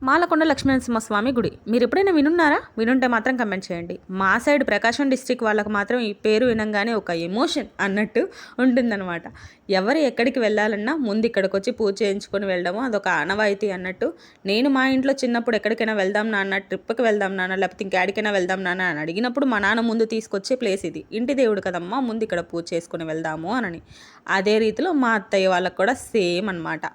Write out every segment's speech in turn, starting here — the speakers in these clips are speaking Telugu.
మాలకొండ లక్ష్మీనరసింహస్వామి గుడి మీరు ఎప్పుడైనా వినున్నారా? వినుంటే మాత్రం కమెంట్ చేయండి. మా సైడ్ ప్రకాశం డిస్ట్రిక్ట్ వాళ్ళకు మాత్రం ఈ పేరు వినంగానే ఒక ఎమోషన్ అన్నట్టు ఉంటుందన్నమాట. ఎవరు ఎక్కడికి వెళ్ళాలన్నా ముందు ఇక్కడికి వచ్చి పూజ చేయించుకొని వెళ్ళడము అదొక ఆనవాయితీ అన్నట్టు. నేను మా ఇంట్లో చిన్నప్పుడు ఎక్కడికైనా వెళ్దాం నాన్న, ట్రిప్కి వెళ్దాం నాన్న, లేకపోతే ఇంకెక్కడికైనా వెళ్దాం నాన్న అని అడిగినప్పుడు మా నాన్న ముందు తీసుకొచ్చే ప్లేస్ ఇది. ఇంటి దేవుడు కదమ్మా, ముందు ఇక్కడ పూజ చేసుకుని వెళ్దాము అని. అదే రీతిలో మా అత్తయ్య వాళ్ళకు కూడా సేమ్ అనమాట.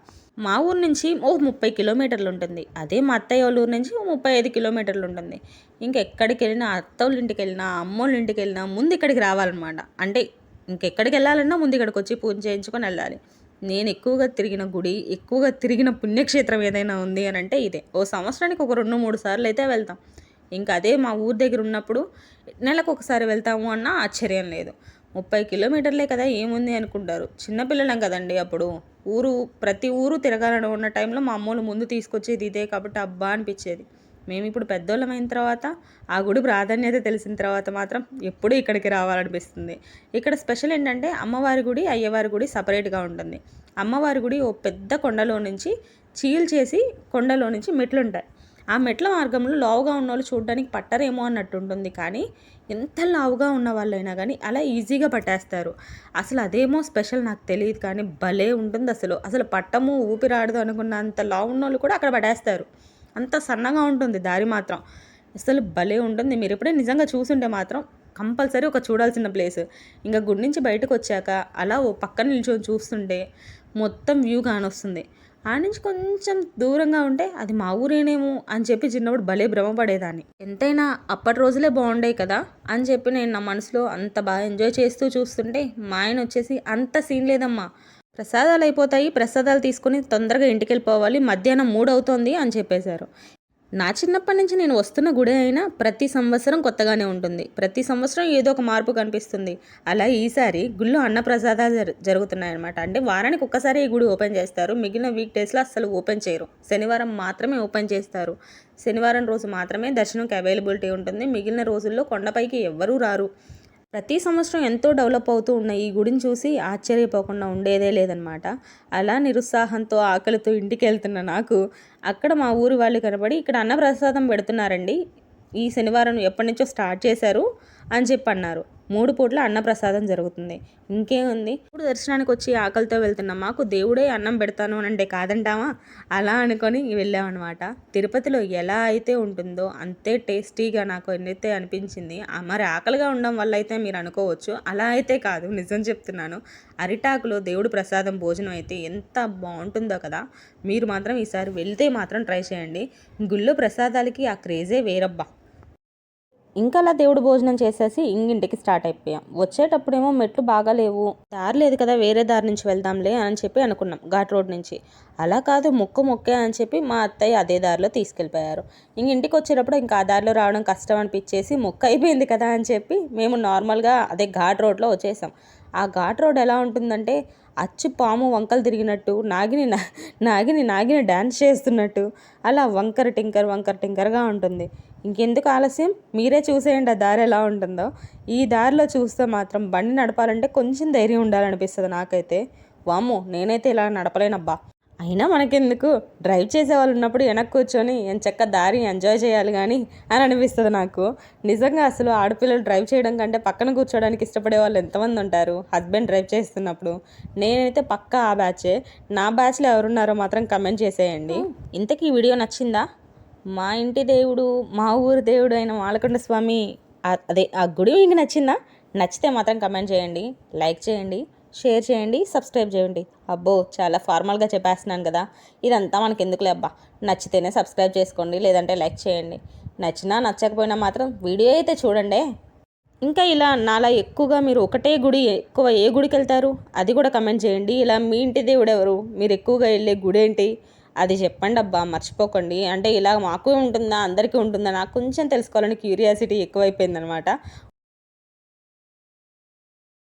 మా ఊరు నుంచి 30 కిలోమీటర్లు ఉంటుంది. అదే మా అత్తయ్య వాళ్ళ ఊరు నుంచి 35 కిలోమీటర్లు ఉంటుంది. ఇంకెక్కడికి వెళ్ళినా, అత్తోళ్ళ ఇంటికి వెళ్ళినా, అమ్మోళ్ళ ఇంటికి వెళ్ళినా ముందు ఇక్కడికి రావాలన్నమాట. అంటే ఇంకెక్కడికి వెళ్ళాలన్నా ముందు ఇక్కడికి వచ్చి పూజ చేయించుకొని వెళ్ళాలి. నేను ఎక్కువగా తిరిగిన గుడి, ఎక్కువగా తిరిగిన పుణ్యక్షేత్రం ఏదైనా ఉంది అని అంటే ఇదే. సంవత్సరానికి ఒక 2-3 సార్లు అయితే వెళ్తాం. ఇంకా అదే మా ఊరు దగ్గర ఉన్నప్పుడు నెలకు ఒకసారి వెళ్తాము అన్నా ఆశ్చర్యం లేదు. 30 కిలోమీటర్లే కదా ఏముంది అనుకుంటారు. చిన్నపిల్లలం కదండి అప్పుడు. ప్రతి ఊరు తిరగాలని ఉన్న టైంలో మా అమ్మోళ్ళు ముందు తీసుకొచ్చేది ఇదే కాబట్టి అబ్బా అనిపించేది. మేము ఇప్పుడు పెద్దోళ్ళం అయిన తర్వాత ఆ గుడి ప్రాధాన్యత తెలిసిన తర్వాత మాత్రం ఎప్పుడూ ఇక్కడికి రావాలనిపిస్తుంది. ఇక్కడ స్పెషల్ ఏంటంటే అమ్మవారి గుడి, అయ్యవారి గుడి సపరేట్గా ఉంటుంది. అమ్మవారి గుడి ఓ పెద్ద కొండలో నుంచి చీల్చేసి కొండలో నుంచి మెట్లుంటాయి. ఆ మెట్ల మార్గంలో లావుగా ఉన్న వాళ్ళు చూడడానికి పట్టరేమో అన్నట్టు ఉంటుంది. కానీ ఎంత లావుగా ఉన్న వాళ్ళైనా కానీ అలా ఈజీగా పట్టేస్తారు. అసలు అదేమో స్పెషల్ నాకు తెలియదు కానీ భలే ఉంటుంది. అసలు పట్టము ఊపిరాడదు అనుకున్న అంత లావు ఉన్న వాళ్ళు కూడా అక్కడ పట్టేస్తారు. అంత సన్నగా ఉంటుంది దారి మాత్రం. అసలు భలే ఉంటుంది. మీరు ఎప్పుడైనా నిజంగా చూసుంటే మాత్రం కంపల్సరీ ఒక చూడాల్సిన ప్లేస్. ఇంకా గుడి నుంచి బయటకు వచ్చాక అలా ఓ పక్కన నిల్చొని చూస్తుంటే మొత్తం వ్యూ కానొస్తుంది. ఆ నుంచి కొంచెం దూరంగా ఉంటే అది మా ఊరేనేమో అని చెప్పి చిన్నప్పుడు భలే భ్రమపడేదాన్ని. ఎంతైనా అప్పటి రోజులే బాగుండే కదా అని చెప్పి నేను నా మనసులో అంత బాగా ఎంజాయ్ చేస్తూ చూస్తుంటే మా ఆయన వచ్చేసి అంత సీన్ లేదమ్మా, ప్రసాదాలు అయిపోతాయి, ప్రసాదాలు తీసుకుని తొందరగా ఇంటికి వెళ్ళిపోవాలి, మధ్యాహ్నం 3 అవుతోంది అని చెప్పేశారు. నా చిన్నప్పటి నుంచి నేను వస్తున్న గుడి అయినా ప్రతి సంవత్సరం కొత్తగానే ఉంటుంది. ప్రతి సంవత్సరం ఏదో ఒక మార్పు కనిపిస్తుంది. అలా ఈసారి గుళ్ళో అన్నప్రసాదాలు జరుగుతున్నాయన్నమాట. అంటే వారానికి ఒక్కసారి ఈ గుడి ఓపెన్ చేస్తారు. మిగిలిన వీక్ డేస్లో అస్సలు ఓపెన్ చేయరు. శనివారం మాత్రమే ఓపెన్ చేస్తారు. శనివారం రోజు మాత్రమే దర్శనంకి అవైలబిలిటీ ఉంటుంది. మిగిలిన రోజుల్లో కొండపైకి ఎవ్వరూ రారు. ప్రతి సంవత్సరం ఎంతో డెవలప్ అవుతూ ఉన్న ఈ గుడిని చూసి ఆశ్చర్యపోకుండా ఉండేదే లేదనమాట. అలా నిరుత్సాహంతో ఆకలితో ఇంటికి వెళ్తున్న నాకు అక్కడ మా ఊరి వాళ్ళు కనబడి ఇక్కడ అన్నప్రసాదం పెడుతున్నారండి, ఈ శనివారం ఎప్పటి నుంచో స్టార్ట్ చేశారు అని చెప్పి అన్నారు. 3 పూట్ల అన్నప్రసాదం జరుగుతుంది. ఇంకేముంది, ఇప్పుడు దర్శనానికి వచ్చి ఆకలితో వెళ్తున్నా మాకు దేవుడే అన్నం పెడతాను అని అంటే కాదంటావా? అలా అనుకొని వెళ్ళామన్నమాట. తిరుపతిలో ఎలా అయితే ఉంటుందో అంతే టేస్టీగా నాకు ఎన్నైతే అనిపించింది. మరి ఆకలిగా ఉండడం వల్ల అయితే మీరు అనుకోవచ్చు, అలా అయితే కాదు, నిజం చెప్తున్నాను. అరిటాకులో దేవుడు ప్రసాదం భోజనం అయితే ఎంత బాగుంటుందో కదా. మీరు మాత్రం ఈసారి వెళ్తే మాత్రం ట్రై చేయండి. గుళ్ళో ప్రసాదాలకి ఆ క్రేజే వేరబ్బా. ఇంకా అలా దేవుడు భోజనం చేసేసి ఇంటికి స్టార్ట్ అయిపోయాం. వచ్చేటప్పుడేమో మెట్లు బాగా లేవు, దారి లేదు కదా, వేరే దారి నుంచి వెళ్దాంలే అని చెప్పి అనుకున్నాం ఘాట్ రోడ్ నుంచి. అలా కాదు, మొక్కే అని చెప్పి మా అత్తయ్య అదే దారిలో తీసుకెళ్ళిపోయారు. ఇంటికి వచ్చేటప్పుడు ఇంకా ఆ దారిలో రావడం కష్టం అనిపించేసి మొక్క అయిపోయింది కదా అని చెప్పి మేము నార్మల్గా అదే ఘాట్ రోడ్లో వచ్చేసాం. ఆ ఘాట్ రోడ్ ఎలా ఉంటుందంటే అచ్చు పాము వంకలు తిరిగినట్టు, నాగిని డ్యాన్స్ చేస్తున్నట్టు అలా వంకర టింకర్గా ఉంటుంది. ఇంకెందుకు ఆలస్యం, మీరే చూసేయండి ఆ దారి ఎలా ఉంటుందో. ఈ దారిలో చూస్తే మాత్రం బండి నడపాలంటే కొంచెం ధైర్యం ఉండాలనిపిస్తుంది నాకైతే. వామ్మో, నేనైతే ఇలా నడపలేనబ్బా. అయినా మనకెందుకు, డ్రైవ్ చేసే వాళ్ళు ఉన్నప్పుడు వెనక్కి కూర్చొని ఎంచక్క దారి ఎంజాయ్ చేయాలి కానీ అని అనిపిస్తుంది నాకు. నిజంగా అసలు ఆడపిల్లలు డ్రైవ్ చేయడం కంటే పక్కన కూర్చోడానికి ఇష్టపడే వాళ్ళు ఎంతమంది ఉంటారు హస్బెండ్ డ్రైవ్ చేస్తున్నప్పుడు. నేనైతే పక్కా ఆ బ్యాచే. నా బ్యాచ్లో ఎవరున్నారో మాత్రం కమెంట్ చేసేయండి. ఇంతకీ ఈ వీడియో నచ్చిందా? మా ఇంటి దేవుడు, మా ఊరు దేవుడు అయిన మాలకొండ స్వామి అదే ఆ గుడి మీకు నచ్చిందా? నచ్చితే మాత్రం కమెంట్ చేయండి, లైక్ చేయండి, షేర్ చేయండి, సబ్స్క్రైబ్ చేయండి. అబ్బో, చాలా ఫార్మల్గా చెప్పేస్తున్నాను కదా. ఇదంతా మనకి ఎందుకులే అబ్బా. నచ్చితేనే సబ్స్క్రైబ్ చేసుకోండి, లేదంటే లైక్ చేయండి. నచ్చినా నచ్చకపోయినా మాత్రం వీడియో అయితే చూడండి. ఇంకా ఇలా నాలా ఎక్కువగా మీరు ఒకటే గుడి ఎక్కువ ఏ గుడికి వెళ్తారు అది కూడా కమెంట్ చేయండి. ఇలా మీ ఇంటి దేవుడు ఎవరు, మీరు ఎక్కువగా వెళ్ళే గుడి ఏంటి అది చెప్పండి అబ్బా, మర్చిపోకండి. అంటే ఇలా మాకు ఉంటుందా, అందరికీ ఉంటుందా, నాకు కొంచెం తెలుసుకోవాలని క్యూరియాసిటీ ఎక్కువైపోయిందనమాట.